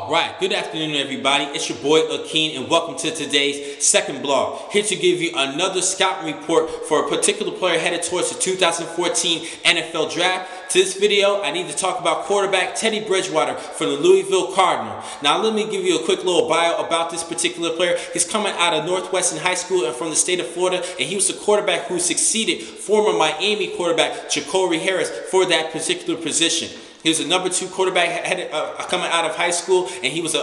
Alright, good afternoon everybody. It's your boy Akeen and welcome to today's second blog. Here to give you another scouting report for a particular player headed towards the 2014 NFL Draft. To this video, I need to talk about quarterback Teddy Bridgewater for the Louisville Cardinals. Now let me give you a quick little bio about this particular player. He's coming out of Northwestern High School and from the state of Florida, and he was the quarterback who succeeded former Miami quarterback Jacory Harris for that particular position. He was a number 2 quarterback coming out of high school, and he was an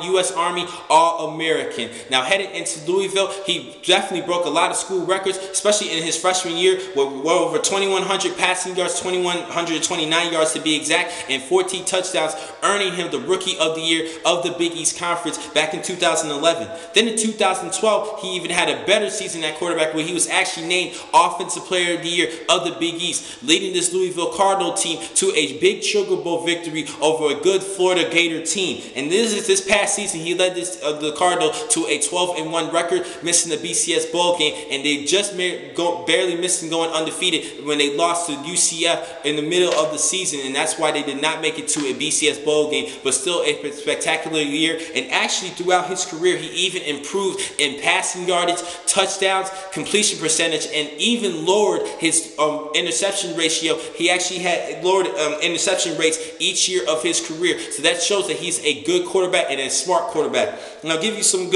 U.S. Army All-American. Now, headed into Louisville, he definitely broke a lot of school records, especially in his freshman year, with well over 2,100 passing yards, 2,129 yards to be exact, and 14 touchdowns, earning him the Rookie of the Year of the Big East Conference back in 2011. Then in 2012, he even had a better season at quarterback, where he was actually named Offensive Player of the Year of the Big East, leading this Louisville Cardinal team to a big Sugar Bowl victory over a good Florida Gator team. And this past season, he led the Cardinal to a 12-1 record, missing the BCS bowl game, and they just barely missing going undefeated when they lost to UCF in the middle of the season, and that's why they did not make it to a BCS bowl game. But still a spectacular year, and actually throughout his career, he even improved in passing yardage, touchdowns, completion percentage, and even lowered his interception ratio. He actually had lowered interception rates each year of his career, so that shows that he's a good quarterback and a smart quarterback. And I'll give you some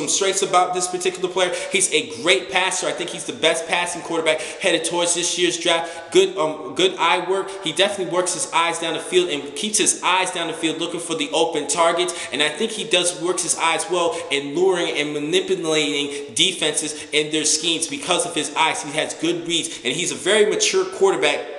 strengths about this particular player. He's a great passer. I think he's the best passing quarterback headed towards this year's draft. Good eye work. He definitely works his eyes down the field and keeps his eyes down the field looking for the open targets, and I think he works his eyes well in luring and manipulating defenses and their schemes because of his eyes. He has good reads, and he's a very mature quarterback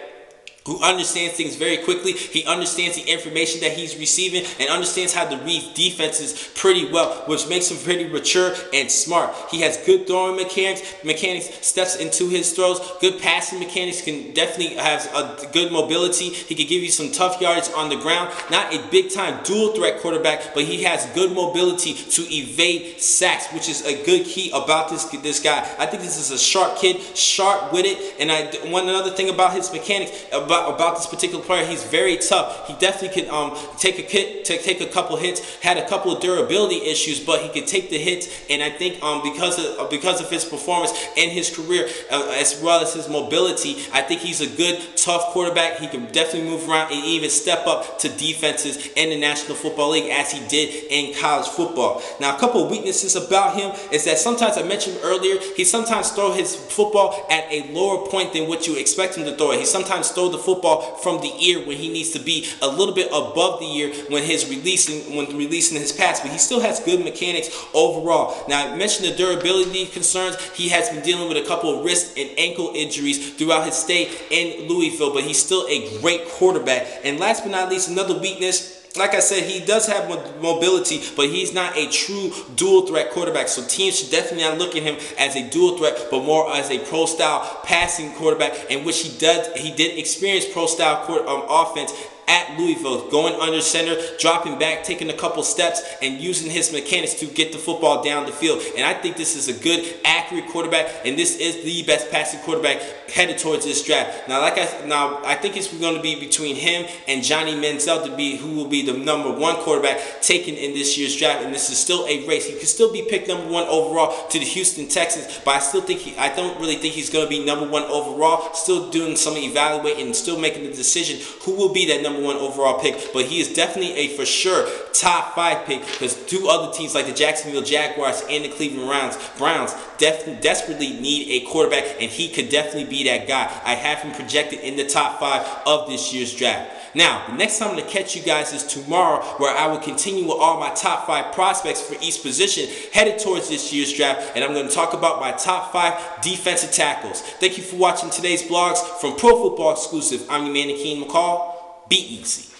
who understands things very quickly. He understands the information that he's receiving and understands how to read defenses pretty well, which makes him pretty mature and smart. He has good throwing mechanics, steps into his throws, good passing mechanics, can definitely have a good mobility. He can give you some tough yardage on the ground. Not a big-time dual-threat quarterback, but he has good mobility to evade sacks, which is a good key about this guy. I think this is a sharp kid, sharp-witted, and another thing about his mechanics, about this particular player, he's very tough. He definitely can take a couple hits, had a couple of durability issues, but he could take the hits, and I think because of his performance in his career, as well as his mobility, I think he's a good, tough quarterback. He can definitely move around and even step up to defenses in the National Football League as he did in college football. Now, a couple of weaknesses about him is that sometimes, I mentioned earlier, he sometimes throws his football at a lower point than what you expect him to throw it. He sometimes throws the football from the ear when he needs to be a little bit above the ear when releasing his pass, but he still has good mechanics overall. Now, I mentioned the durability concerns. He has been dealing with a couple of wrist and ankle injuries throughout his stay in Louisville, but he's still a great quarterback. And last but not least, another weakness, like I said, he does have mobility, but he's not a true dual-threat quarterback. So teams should definitely not look at him as a dual-threat, but more as a pro-style passing quarterback, in which he did experience pro-style offense at Louisville, going under center, dropping back, taking a couple steps, and using his mechanics to get the football down the field. And I think this is a good, accurate quarterback, and this is the best passing quarterback headed towards this draft. Now, I think it's going to be between him and Johnny Manziel who will be the number 1 quarterback taken in this year's draft. And this is still a race. He could still be picked number 1 overall to the Houston Texans, but I don't really think he's going to be number 1 overall. Still doing some evaluating and still making the decision who will be that number 1 overall pick, but he is definitely a for sure top 5 pick, because 2 other teams like the Jacksonville Jaguars and the Cleveland Browns desperately need a quarterback, and he could definitely be that guy. I have him projected in the top 5 of this year's draft. Now, the next time I'm going to catch you guys is tomorrow, where I will continue with all my top 5 prospects for each position headed towards this year's draft, and I'm going to talk about my top 5 defensive tackles. Thank you for watching today's vlogs from Pro Football Exclusive. I'm your man, Akeen McCall. Be easy.